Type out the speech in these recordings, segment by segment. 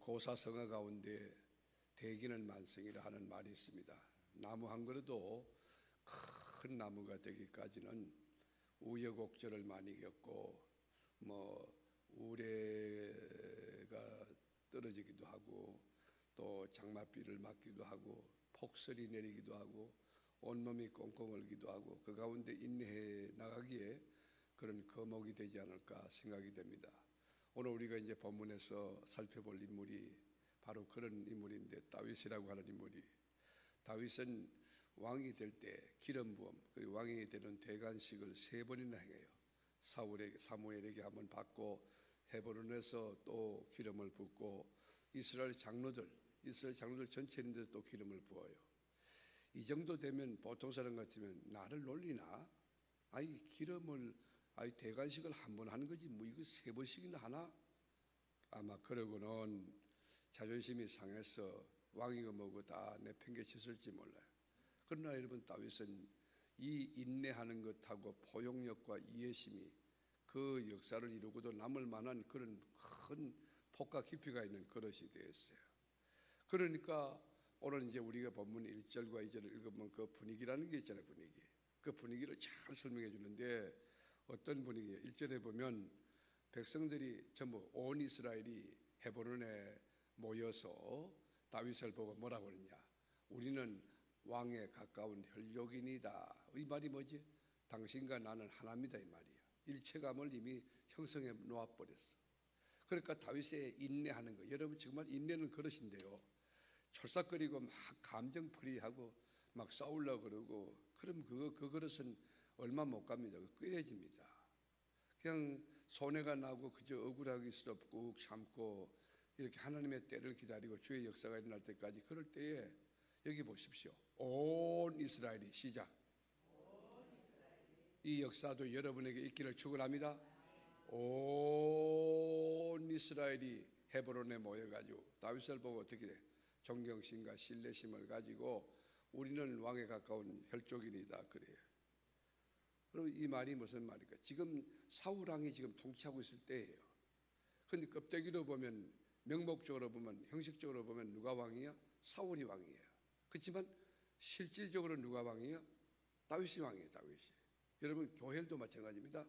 고사성어 가운데 대기는 만성이라 하는 말이 있습니다. 나무 한 그루도 큰 나무가 되기까지는 우여곡절을 많이 겪고 우레가 떨어지기도 하고 또 장맛비를 맞기도 하고 폭설이 내리기도 하고 온몸이 꽁꽁 얼기도 하고 그 가운데 인내해 나가기에 그런 거목이 되지 않을까 생각이 됩니다. 오늘 우리가 이제 본문에서 살펴볼 인물이 바로 그런 인물인데, 다윗이라고 하는 인물이, 다윗은 왕이 될 때 기름 부음 그리고 왕이 되는 대관식을 3번이나 행해요. 사무엘에게 한번 받고 헤브론에서 또 기름을 붓고 이스라엘 장로들 전체인데 또 기름을 부어요. 이 정도 되면 보통 사람 같으면 나를 놀리나? 아니 기름을 대관식을 한 번 하는 거지 뭐 이거 3번씩이나 하나? 아마 그러고는 자존심이 상해서 왕이고 뭐고 다 내팽개쳤을지 몰라요. 그러나 여러분, 다윗은 이 인내하는 것하고 포용력과 이해심이 그 역사를 이루고도 남을 만한 그런 큰 폭과 깊이가 있는 그릇이 되었어요. 그러니까 오늘 이제 우리가 본문 1절과 2절을 읽으면 그 분위기라는 게 있잖아요. 그 분위기를 잘 설명해 주는데 어떤 분위기예요? 1절에 보면 백성들이 전부 온 이스라엘이 헤브론에 모여서 다윗을 보고 뭐라고 그러냐? 우리는 왕에 가까운 혈족이니다. 이 말이 뭐지? 당신과 나는 하나입니다 이 말이야. 일체감을 이미 형성해 놓아버렸어. 그러니까 다윗의 인내하는 거, 여러분 정말 인내는 그릇인데요, 철삭거리고 막 감정풀이하고 막 싸우려고 그러고 그럼 그 그릇은 얼마 못 갑니다. 꾀해집니다. 그냥 손해가 나고 그저 억울하기스럽고 참고 이렇게 하나님의 때를 기다리고 주의 역사가 일어날 때까지, 그럴 때에 여기 보십시오. 온 이스라엘이 시작. 이 역사도 여러분에게 있기를 축원합니다. 온 이스라엘이 헤브론에 모여가지고 다윗을 보고 어떻게 돼? 존경심과 신뢰심을 가지고 우리는 왕에 가까운 혈족이니다 그래요. 그럼 이 말이 무슨 말일까? 지금 사울 왕이 지금 통치하고 있을 때예요. 그런데 껍데기로 보면, 명목적으로 보면, 형식적으로 보면 누가 왕이야? 사울이 왕이에요. 그렇지만 실질적으로 누가 왕이야? 다윗이 왕이에요. 다윗이. 여러분, 교회도 마찬가지입니다.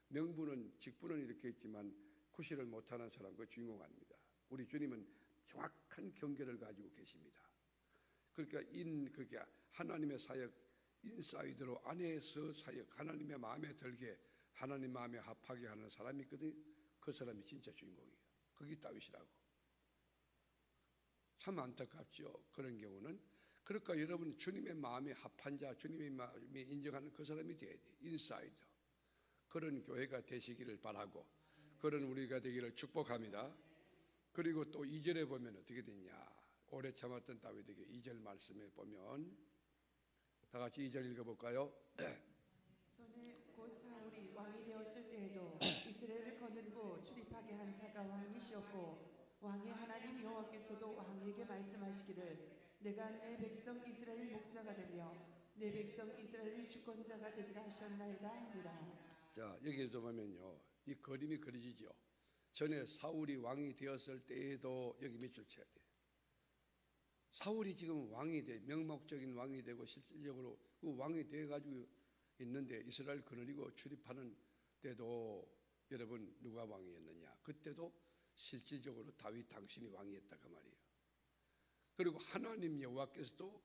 명분은, 직분은 이렇게 있지만 구실을 못하는 사람 그 주인공 아닙니다. 우리 주님은 정확한 경계를 가지고 계십니다. 그러니까 그렇게 하나님의 사역, 인사이드로 안에서 사역, 하나님의 마음에 들게, 하나님 마음에 합하게 하는 사람이 있거든요. 그 사람이 진짜 주인공이에요. 그게 다윗이라고. 참 안타깝죠, 그런 경우는. 그러니까 여러분, 주님의 마음에 합한 자, 주님의 마음에 인정하는 그 사람이 돼야 돼. 인사이드. 그런 교회가 되시기를 바라고, 그런 우리가 되기를 축복합니다. 그리고 또 2절에 보면 어떻게 되냐? 오래 참았던 다윗에게 2절 말씀에 보면, 다 같이 2절 읽어볼까요? 전에 곧 사울이 왕이 되었을 때에도 이스라엘을 거느리고 출입하게 한 자가 왕이시었고, 왕의 하나님 여호와께서도 왕에게 말씀하시기를 내가 내 백성 이스라엘 목자가 되며 내 백성 이스라엘의 주권자가 되리라 하셨나이다 하니라. 자, 여기에도 보면요, 이 그림이 그려지죠. 전에 사울이 왕이 되었을 때에도 여기 밑줄 쳐야 돼요. 사울이 지금 왕이 돼, 명목적인 왕이 되고 실질적으로 그 왕이 되어가지고 있는데, 이스라엘 거느리고 출입하는 때도 여러분 누가 왕이었느냐? 그때도 실질적으로 다윗 당신이 왕이었다 그 말이에요. 그리고 하나님 여호와께서도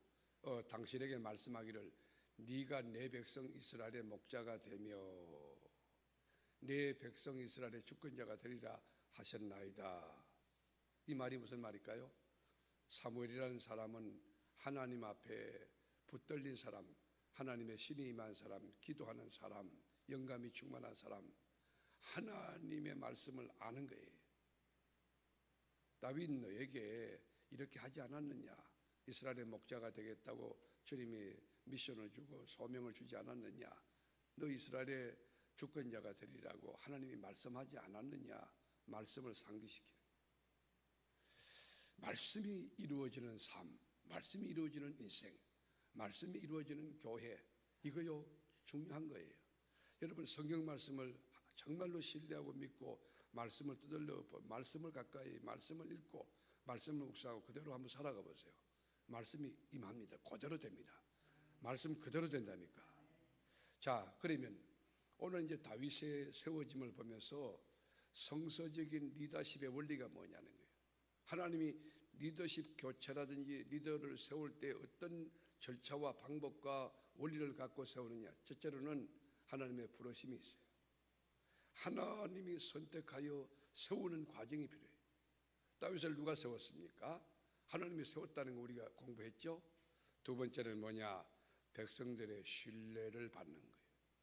당신에게 말씀하기를 네가 내 백성 이스라엘의 목자가 되며 내 백성 이스라엘의 주권자가 되리라 하셨나이다. 이 말이 무슨 말일까요? 사무엘이라는 사람은 하나님 앞에 붙들린 사람, 하나님의 신이 임한 사람, 기도하는 사람, 영감이 충만한 사람, 하나님의 말씀을 아는 거예요. 다윗 너에게 이렇게 하지 않았느냐? 이스라엘의 목자가 되겠다고 주님이 미션을 주고 소명을 주지 않았느냐? 너 이스라엘의 주권자가 되리라고 하나님이 말씀하지 않았느냐? 말씀을 상기시키는, 말씀이 이루어지는 삶, 말씀이 이루어지는 인생, 말씀이 이루어지는 교회, 이거요 중요한 거예요. 여러분, 성경 말씀을 정말로 신뢰하고 믿고 말씀을 떠들려 말씀을 가까이, 말씀을 읽고 말씀을 묵상하고 그대로 한번 살아가 보세요. 말씀이 임합니다. 그대로 됩니다. 말씀 그대로 된다니까. 자, 그러면 오늘 이제 다윗의 세워짐을 보면서 성서적인 리더십의 원리가 뭐냐는 거예요. 하나님이 리더십 교체라든지 리더를 세울 때 어떤 절차와 방법과 원리를 갖고 세우느냐. 첫째로는 하나님의 부르심이 있어요. 하나님이 선택하여 세우는 과정이 필요해요. 다윗을 누가 세웠습니까? 하나님이 세웠다는 거 우리가 공부했죠. 두 번째는 뭐냐? 백성들의 신뢰를 받는 거예요.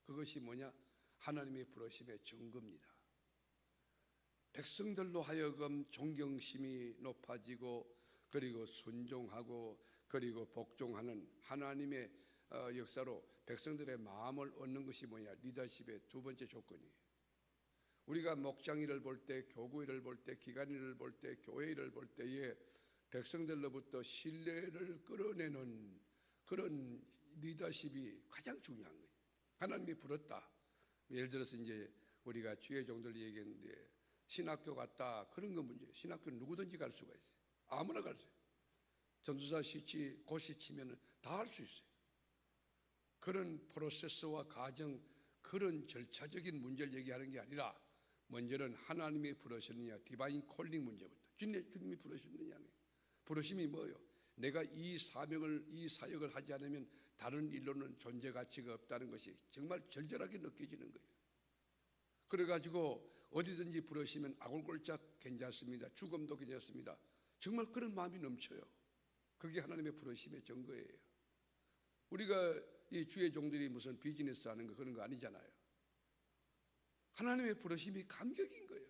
그것이 뭐냐? 하나님의 부르심의 증거입니다. 백성들로 하여금 존경심이 높아지고 그리고 순종하고 그리고 복종하는 하나님의 역사로 백성들의 마음을 얻는 것이 뭐냐? 리더십의 두 번째 조건이에요. 우리가 목장 일을 볼 때, 교구 일을 볼 때, 기관 일을 볼 때, 교회 일을 볼 때에 백성들로부터 신뢰를 끌어내는 그런 리더십이 가장 중요한 거예요. 하나님이 부렀다. 예를 들어서 이제 우리가 주의 종들 얘기했는데 신학교 갔다 그런 건 문제예요. 신학교는 누구든지 갈 수가 있어요. 아무나 갈 수 있어요. 전도사 시치, 고시 치면 다 할 수 있어요. 그런 프로세스와 과정, 그런 절차적인 문제를 얘기하는 게 아니라 먼저는 하나님이 부르셨느냐, 디바인 콜링 문제부터. 주님이 부르셨느냐는 부르심이 뭐예요? 내가 이 사명을, 이 사역을 하지 않으면 다른 일로는 존재 가치가 없다는 것이 정말 절절하게 느껴지는 거예요. 그래가지고 어디든지 부르시면 아골골짝 괜찮습니다. 죽음도 괜찮습니다. 정말 그런 마음이 넘쳐요. 그게 하나님의 부르심의 증거예요. 우리가 이 주의 종들이 무슨 비즈니스 하는 거 그런 거 아니잖아요. 하나님의 부르심이 감격인 거예요.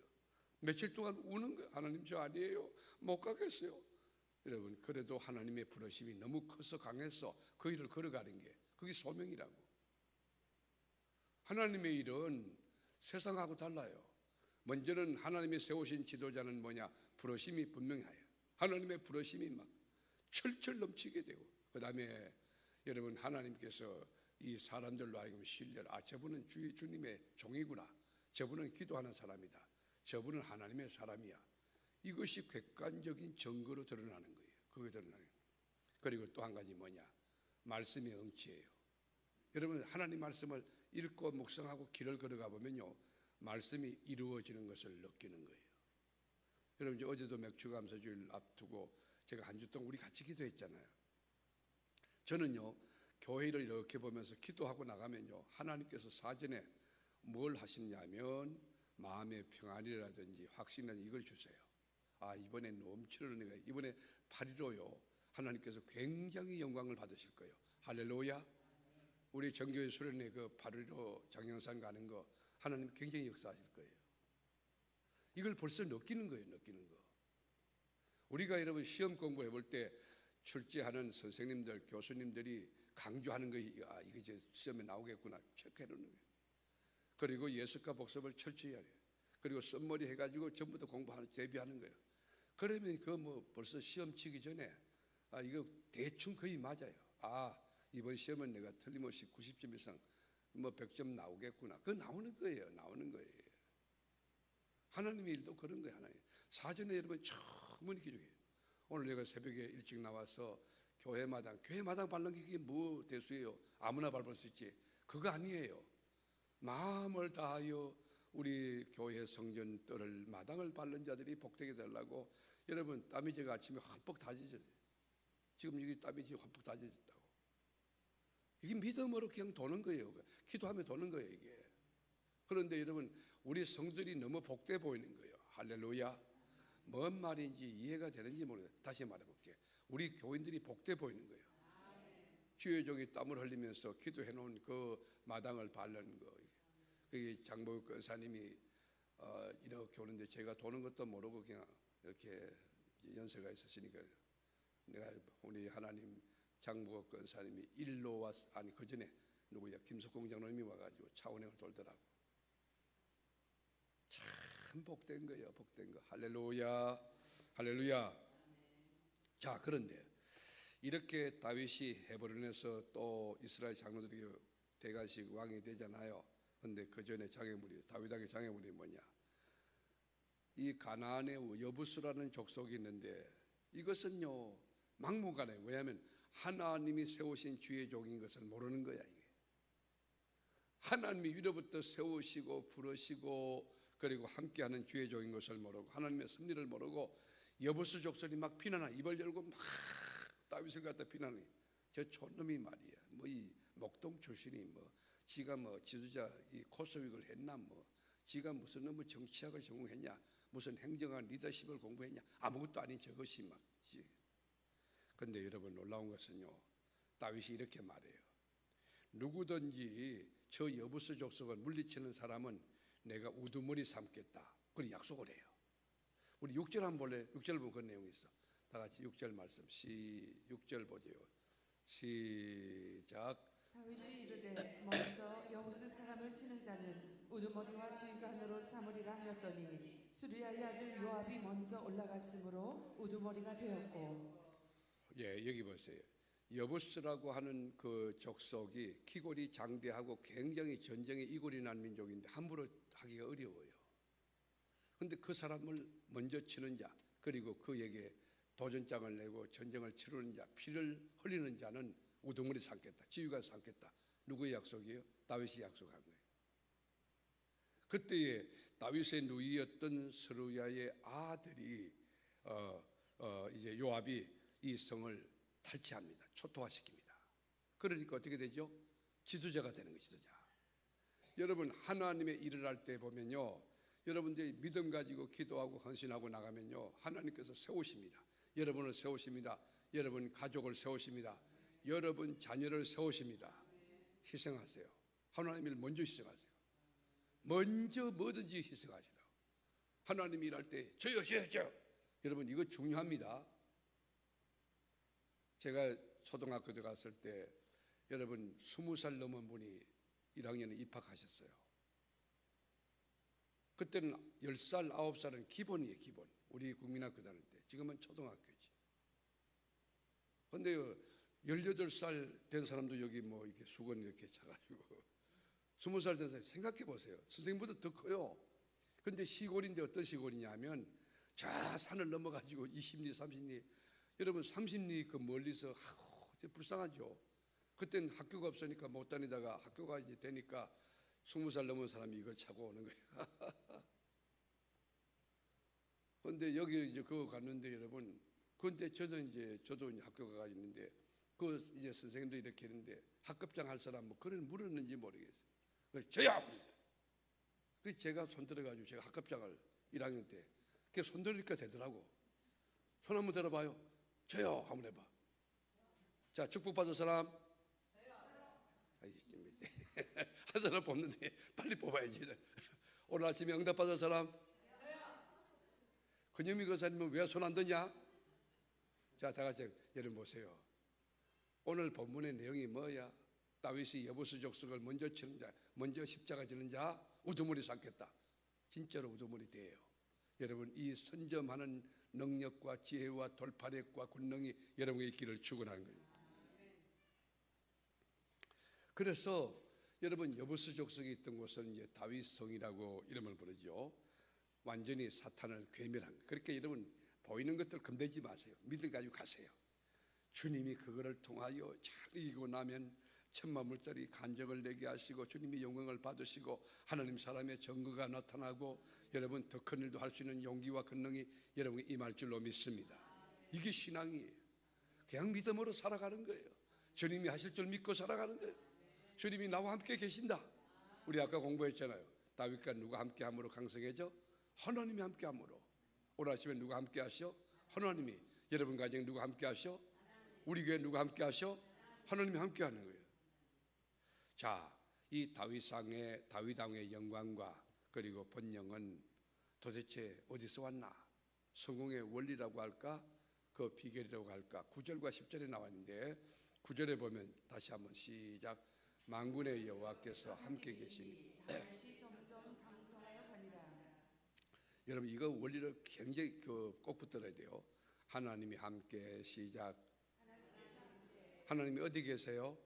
며칠 동안 우는 거예요. 하나님 저 아니에요. 못 가겠어요. 여러분 그래도 하나님의 부르심이 너무 커서 강해서 그 일을 걸어가는 게 그게 소명이라고. 하나님의 일은 세상하고 달라요. 먼저는 하나님이 세우신 지도자는 뭐냐? 부르심이 분명해요. 하나님의 부르심이 막 철철 넘치게 되고 그 다음에 여러분 하나님께서 이 사람들로 하여금 신뢰를 저분은 주님의 종이구나. 저분은 기도하는 사람이다. 저분은 하나님의 사람이야. 이것이 객관적인 증거로 드러나는 거예요. 그게 드러나는 거예요. 그리고 또 한 가지 뭐냐? 말씀의 응치예요. 여러분 하나님 말씀을 읽고 묵상하고 길을 걸어가 보면요. 말씀이 이루어지는 것을 느끼는 거예요. 여러분 이제 어제도 맥주감사주일 앞두고 제가 한 주 동안 우리 같이 기도했잖아요. 저는요. 교회를 이렇게 보면서 기도하고 나가면요. 하나님께서 사전에 뭘 하시냐면 마음의 평안이라든지 확신이라든지 이걸 주세요. 아 이번에 넘치는 은혜가 이번에 8.15요. 하나님께서 굉장히 영광을 받으실 거예요. 할렐루야. 우리 정교회 수련회 그 8.15 장영산 가는 거 하나님 굉장히 역사하실 거예요. 이걸 벌써 느끼는 거예요. 느끼는 거. 우리가 여러분 시험 공부해 볼 때 출제하는 선생님들 교수님들이 강조하는 거 아, 이게 이제 시험에 나오겠구나 체크해 놓는 거예요. 그리고 예습과 복습을 철저히 해야 돼요. 그리고 썸머리 해가지고 전부 다 공부하는 대비하는 거예요. 그러면 그 뭐 벌써 시험 치기 전에 아 이거 대충 거의 맞아요. 아 이번 시험은 내가 틀림없이 90점 이상 뭐 100점 나오겠구나. 그거 나오는 거예요. 나오는 거예요. 하나님의 일도 그런 거예요. 하나님 사전에 여러분 충분히 기록해요. 오늘 내가 새벽에 일찍 나와서 교회마당 밟는 게 그게 뭐 대수예요. 아무나 밟을 수 있지. 그거 아니에요. 마음을 다하여 우리 교회 성전 뜰을 마당을 밟는 자들이 복되게 되려고 여러분 땀이 제가 아침에 흠뻑 다져져요. 지금 여기 땀이 지금 흠뻑 다져졌다고. 이게 믿음으로 그냥 도는 거예요. 기도하면 도는 거예요 이게. 그런데 여러분 우리 성들이 너무 복돼 보이는 거예요. 할렐루야. 뭔 말인지 이해가 되는지 모르겠어요. 다시 말해볼게요. 우리 교인들이 복돼 보이는 거예요. 주의 종이 땀을 흘리면서 기도해 놓은 그 마당을 밟는 거. 그게 장보국 권사님이 이렇게 오는데 제가 도는 것도 모르고 그냥 이렇게 연세가 있으시니까 내가 우리 하나님 장보국 권사님이 일로 왔 아니 그 전에 누구야 김석공 장로님이 와가지고 차원행을 돌더라고. 참 복된 거예요. 복된 거. 할렐루야. 할렐루야. 자 그런데 이렇게 다윗이 헤브론에서 또 이스라엘 장로들에게 대관식 왕이 되잖아요. 그런데 그 전에 장애물이 다윗에게 장애물이 뭐냐? 이 가나안의 여부수라는 족속이 있는데 이것은요 막무가내. 왜냐하면 하나님이 세우신 주의 종인 것을 모르는 거야. 이게 하나님이 위로부터 세우시고 부르시고 그리고 함께하는 주의 종인 것을 모르고 하나님의 섭리를 모르고 여부수 족속이 막 비난하, 입을 열고 막 다윗을 갖다 비난해. 저 촌놈이 말이야, 뭐 이 목동 출신이 뭐 지가 뭐 지도자 이 코스윅을 했나, 뭐 지가 무슨 뭐 정치학을 전공했냐, 무슨 행정학 리더십을 공부했냐, 아무것도 아닌 저것이 막. 근데 여러분 놀라운 것은요, 다윗이 이렇게 말해요. 누구든지 저 여부수 족속을 물리치는 사람은 내가 우두머리 삼겠다. 그런 약속을 해요. 우리 6절 한번 볼래요? 6절 보면 그 내용이 있어. 다 같이 6절 말씀. 6절 보세요. 시작. 다윗이 이르되 먼저 여호수 사람을 치는 자는 우두머리와 질간으로 삼으리라 하였더니 수리아의 아들 요압이 먼저 올라갔으므로 우두머리가 되었고. 예, 여기 보세요. 여부스라고 하는 그 족속이 키골이 장대하고 굉장히 전쟁에 이골이 난 민족인데 함부로 하기가 어려워요. 그런데 그 사람을 먼저 치는 자, 그리고 그에게 도전장을 내고 전쟁을 치르는 자, 피를 흘리는 자는 우두머리 삼겠다, 지휘관 삼겠다. 누구의 약속이에요? 다윗이 약속한 거예요. 그때에 다윗의 누이였던 스루야의 아들이 이제 요압이 이 성을 탈취합니다. 초토화시킵니다. 그러니까 어떻게 되죠? 지도자가 되는 거예요. 지도자. 여러분 하나님의 일을 할 때 보면요, 여러분들이 믿음 가지고 기도하고 헌신하고 나가면요, 하나님께서 세우십니다. 여러분을 세우십니다. 여러분 가족을 세우십니다. 여러분 자녀를 세우십니다. 희생하세요. 하나님을 먼저 희생하세요. 먼저 뭐든지 희생하시라고. 하나님이 일할 때 저요. 여러분 이거 중요합니다. 제가 초등학교 들어갔을 때 여러분 20살 넘은 분이 1학년에 입학하셨어요. 그때는 10살, 9살은 기본이에요. 기본. 우리 국민학교 다닐 때. 지금은 초등학교지. 근데 18살 된 사람도 여기 뭐 이렇게 수건 이렇게 차가지고 20살 된 사람 생각해 보세요. 선생님보다 더 커요. 근데 시골인데 어떤 시골이냐면 저 산을 넘어가지고 20리, 30리, 여러분 30리 그 멀리서 불쌍하죠. 그때는 학교가 없으니까 못 다니다가 학교가 이제 되니까 20살 넘은 사람이 이걸 차고 오는 거예요. 그런데 여기 이제 그거 갔는데 여러분, 그런데 저도 이제 학교 가 있는데 그 이제 선생님도 이렇게 했는데 학급장 할 사람 뭐 그걸 물었는지 모르겠어요. 저야. 그 제가 손 들어가지고 제가 학급장을 1학년 때 그 손 들으니까 되더라고. 손 한번 들어봐요. 저요. 한번 해봐. 자, 축복받은 사람. 한 사람 뽑는데 빨리 뽑아야지. 오늘 아침에 응답받은 사람. 그녀미 거사님은 왜 손 안 드냐? 자, 다 같이 여러분 보세요. 오늘 본문의 내용이 뭐야? 다윗이 여부수 족속을 먼저 치는 자, 먼저 십자가 지는 자, 우두머리 삼겠다. 진짜로 우두머리 돼요. 여러분 이 선점하는 능력과 지혜와 돌파력과 권능이 여러분에게 있기를 축원하는 거예요. 그래서 여러분 여부수 족속이 있던 곳은 이제 다윗성이라고 이름을 부르죠. 완전히 사탄을 괴멸한 거예요. 그렇게 여러분 보이는 것들 겁내지 마세요. 믿음 가지고 가세요. 주님이 그거를 통하여 잘 이기고 나면 천만불짜리 간적을 내게 하시고 주님이 영광을 받으시고 하나님 사람의 증거가 나타나고 여러분 더 큰 일도 할 수 있는 용기와 권능이 여러분이 임할 줄로 믿습니다. 이게 신앙이에요. 그냥 믿음으로 살아가는 거예요. 주님이 하실 줄 믿고 살아가는 거예요. 주님이 나와 함께 계신다. 우리 아까 공부했잖아요. 다윗과 누가 함께함으로 강성해져? 하나님이 함께함으로. 오늘 아침에 누가 함께하셔? 하나님이. 여러분 가정에 누가 함께하셔? 우리 교회 누가 함께하셔? 하나님이 함께하는 거예요. 자, 이 다윗왕의 영광과 그리고 번영은 도대체 어디서 왔나? 성공의 원리라고 할까? 그 비결이라고 할까? 9절과 10절에 나왔는데 9절에 보면 다시 한번 시작. 만군의 여호와께서 함께 계시니 다윗이 점점 강성하여 가니라. 여러분 이거 원리를 굉장히 꼭 붙들어야 돼요. 하나님이 함께 시작. 하나님이 어디 계세요?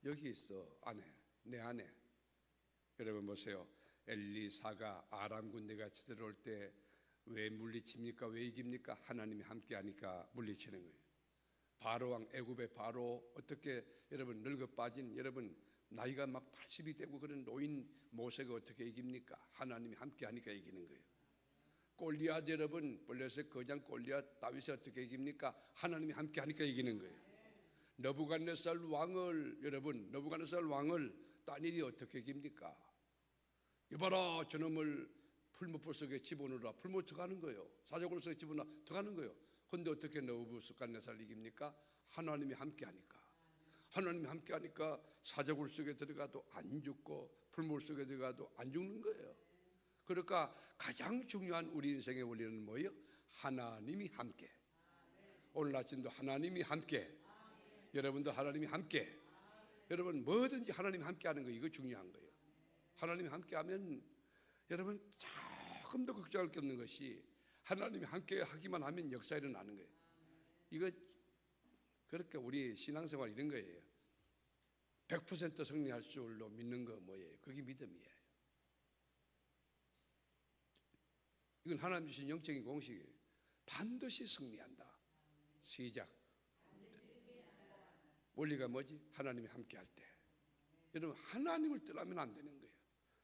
여기 있어. 안에. 내 안에. 여러분 보세요. 엘리사가 아람 군대가 쳐들어올 때 왜 물리칩니까? 왜 이깁니까? 하나님이 함께하니까 물리치는 거예요. 바로왕, 애굽의 바로, 어떻게 여러분 늙어 빠진 여러분 나이가 막 80이 되고 그런 노인 모세가 어떻게 이깁니까? 하나님이 함께하니까 이기는 거예요. 골리앗 여러분, 블레셋 거장 골리앗 다윗이 어떻게 이깁니까? 하나님이 함께하니까 이기는 거예요. 느부갓네살 왕을 여러분, 느부갓네살 왕을 다니엘이 어떻게 이깁니까? 여봐라, 저놈을 풀무불 속에 집어넣으라. 풀무 들어가는 거예요. 사자굴 속에 집어넣어 들어가는 거예요. 근데 어떻게 느부갓네살을 이깁니까? 하나님이 함께하니까. 하나님이 함께하니까 사자굴 속에 들어가도 안 죽고 풀무 속에 들어가도 안 죽는 거예요. 그러니까 가장 중요한 우리 인생의 원리는 뭐예요? 하나님이 함께. 오늘 아침도 하나님이 함께. 여러분도 하나님이 함께. 여러분 뭐든지 하나님이 함께하는 거, 이거 중요한 거예요. 하나님이 함께하면 여러분 조금 더 걱정할 게 없는 것이 하나님이 함께 하기만 하면 역사 일어나는 거예요. 이거 그렇게 우리 신앙생활 이런 거예요. 100% 승리할 줄로 믿는 거 뭐예요? 그게 믿음이에요. 이건 하나님 주신 영적인 공식이에요. 반드시 승리한다. 시작. 원리가 뭐지? 하나님이 함께할 때. 여러분 하나님을 떠나면 안 되는 거예요.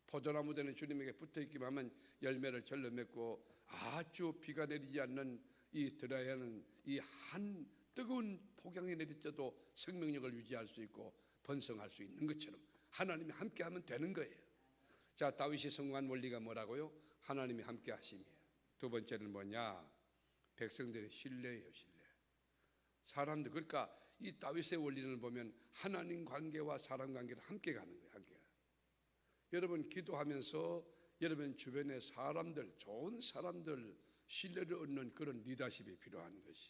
포도나무 되는 주님에게 붙어있기만 하면 열매를 절로 맺고 아주 비가 내리지 않는 이 드라이하는 이 한 뜨거운 폭염이 내리쳐도 생명력을 유지할 수 있고 번성할 수 있는 것처럼 하나님이 함께하면 되는 거예요. 자, 다윗이 성공한 원리가 뭐라고요? 하나님이 함께 하심이에요. 두 번째는 뭐냐? 백성들의 신뢰예요. 신뢰. 사람들, 그러니까 이 다윗의 원리를 보면 하나님 관계와 사람 관계를 함께 가는 거예요. 함께. 여러분 기도하면서 여러분 주변의 사람들, 좋은 사람들 신뢰를 얻는 그런 리더십이 필요한 것이,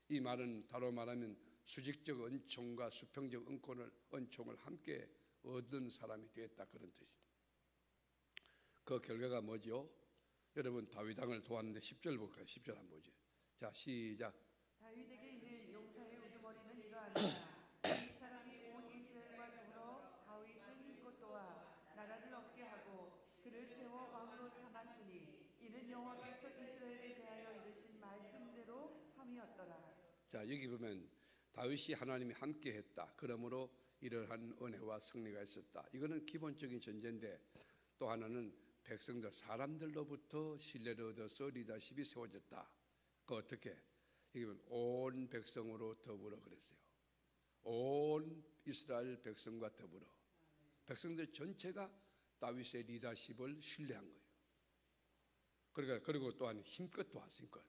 이 말은 다로 말하면 수직적 은총과 수평적 은총을 함께 얻은 사람이 되었다, 그런 뜻입니다. 그 결과가 뭐죠? 여러분 다윗 왕을 도왔는데 10절 볼까요? 10절 한번 보죠. 자, 시작. 다윗에게 있는 용사의 우두머리는 이러하니라. 이 사람이 온 이스라엘과 더불어 다윗을 힘껏 도와 나라를 얻게 하고 그를 세워 왕으로 삼았으니 이는 여호와께서 이스라엘에 대하여 이르신 말씀대로 함이었더라. 자, 여기 보면 다윗이 하나님이 함께했다. 그러므로 이러한 은혜와 승리가 있었다. 이거는 기본적인 전제인데, 또 하나는 백성들, 사람들로부터 신뢰를 얻어서 리더십이 세워졌다. 그 어떻게? 여기 보면 온 백성으로 더불어 그랬어요. 온 이스라엘 백성과 더불어. 백성들 전체가 다윗의 리더십을 신뢰한 거예요. 그러니까 그리고 또한 힘껏 도왔어요. 힘껏.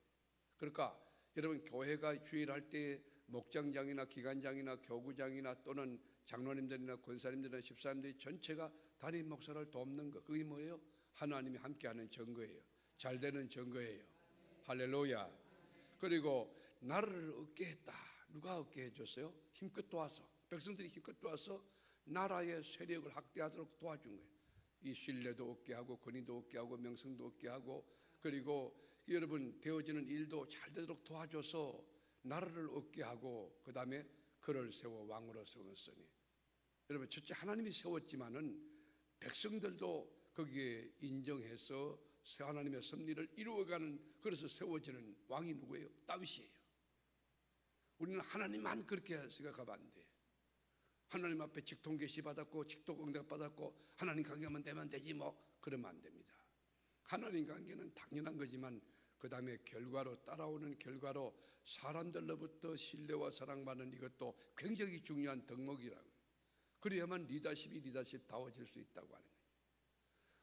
그러니까 여러분 교회가 휴일할 때 목장장이나 기관장이나 교구장이나 또는 장로님들이나 권사님들이나 집사님들이 전체가 담임 목사를 돕는 거, 그게 뭐예요? 하나님이 함께하는 증거예요. 잘 되는 증거예요. 할렐루야. 그리고 나라를 얻게 했다. 누가 얻게 해줬어요? 힘껏 도와서, 백성들이 힘껏 도와서 나라의 세력을 확대하도록 도와준 거예요. 이 신뢰도 얻게 하고 권위도 얻게 하고 명성도 얻게 하고, 그리고 여러분 되어지는 일도 잘 되도록 도와줘서 나라를 얻게 하고, 그 다음에 그를 세워 왕으로 세웠으니, 여러분 첫째 하나님이 세웠지만은 백성들도 거기에 인정해서 하나님의 섭리를 이루어가는, 그래서 세워지는 왕이 누구예요? 다윗이에요. 우리는 하나님만 그렇게 생각하면 안 돼. 하나님 앞에 직통 계시 받았고 직통 응답 받았고 하나님 관계만 되면 되지 뭐, 그러면 안 됩니다. 하나님 관계는 당연한 거지만 그 다음에 결과로, 따라오는 결과로 사람들로부터 신뢰와 사랑받는 이것도 굉장히 중요한 덕목이라고. 그래야만 리더십다워질 수 있다고 하는 거예요.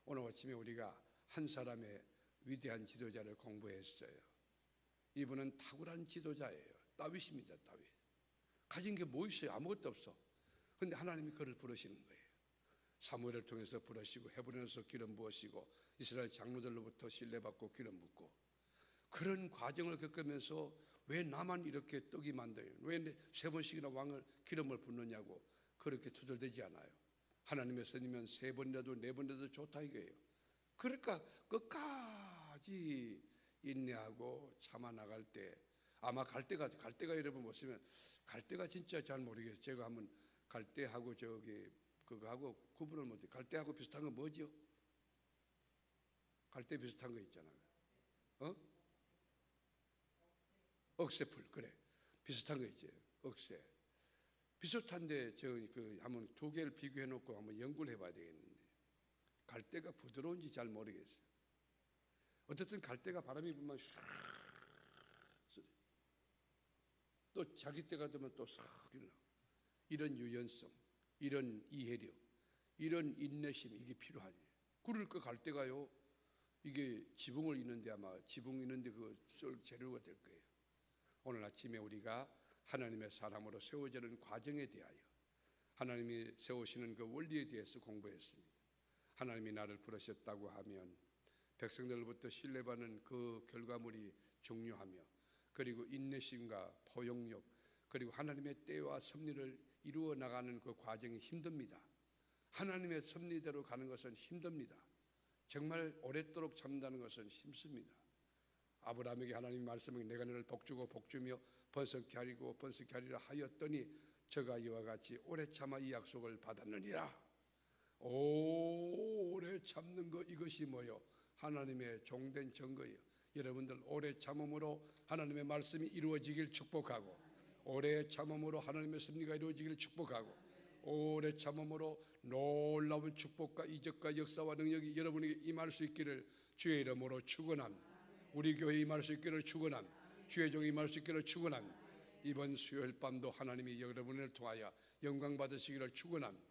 오늘 아침에 우리가 한 사람의 위대한 지도자를 공부했어요. 이분은 탁월한 지도자예요. 다윗입니다. 다윗. 가진 게 뭐 있어요? 아무것도 없어. 근데 하나님이 그를 부르시는 거예요. 사무엘을 통해서 부르시고 헤브론에서 기름 부으시고 이스라엘 장로들로부터 신뢰받고 기름 붓고, 그런 과정을 겪으면서 왜 나만 이렇게 떡이 만들어요? 왜 세 번씩이나 왕을 기름을 붓느냐고 그렇게 투덜대지 않아요. 하나님의 선이면 세 번이라도 네 번이라도 좋다 이거예요. 그러니까 끝까지 인내하고 참아 나갈 때, 아마 갈 때가 여러분 보시면 갈 때가 진짜 잘 모르겠어요. 제가 한번 갈 때하고 저기 그거하고 구분을 못해. 갈 때하고 비슷한 건 뭐죠? 갈 때 비슷한 거 있잖아요. 억새풀, 그래. 비슷한 거 있지. 억새. 비슷한데 한번 두 개를 비교해 놓고 한번 연구를 해봐야 되겠는데, 갈대가 부드러운지 잘 모르겠어요. 어쨌든 갈대가 바람이 불면 슉, 또 자기 때가 되면 또 싹 일어나. 이런 유연성, 이런 이해력, 이런 인내심, 이게 필요하니. 그럴 거 갈대가요, 이게 지붕을 잇는데 아마 지붕 잇는데 쏠 재료가 될 거예요. 오늘 아침에 우리가 하나님의 사람으로 세워지는 과정에 대하여 하나님이 세우시는 그 원리에 대해서 공부했습니다. 하나님이 나를 부르셨다고 하면 백성들로부터 신뢰받는 그 결과물이 중요하며, 그리고 인내심과 포용력, 그리고 하나님의 때와 섭리를 이루어 나가는 그 과정이 힘듭니다. 하나님의 섭리대로 가는 것은 힘듭니다. 정말 오랫도록 참는다는 것은 힘듭니다. 아브라함에게 하나님이 말씀하기, 내가 너를 복주고 복주며 번성케 하리고 번성케 하리라 하였더니 저가 이와 같이 오래 참아 이 약속을 받았느니라. 오래 참는 것, 이것이 뭐요? 하나님의 종된 증거예요. 여러분들 오래 참음으로 하나님의 말씀이 이루어지길 축복하고, 오래 참음으로 하나님의 섭리가 이루어지길 축복하고, 오래 참음으로 놀라운 축복과 이적과 역사와 능력이 여러분에게 임할 수 있기를 주의 이름으로 축원합니다. 우리 교회에 임할 수 있기를 축원합니다. 주의 종이 임할 수 있기를 축원합니다. 이번 수요일 밤도 하나님이 여러분을 통하여 영광 받으시기를 축원합니다.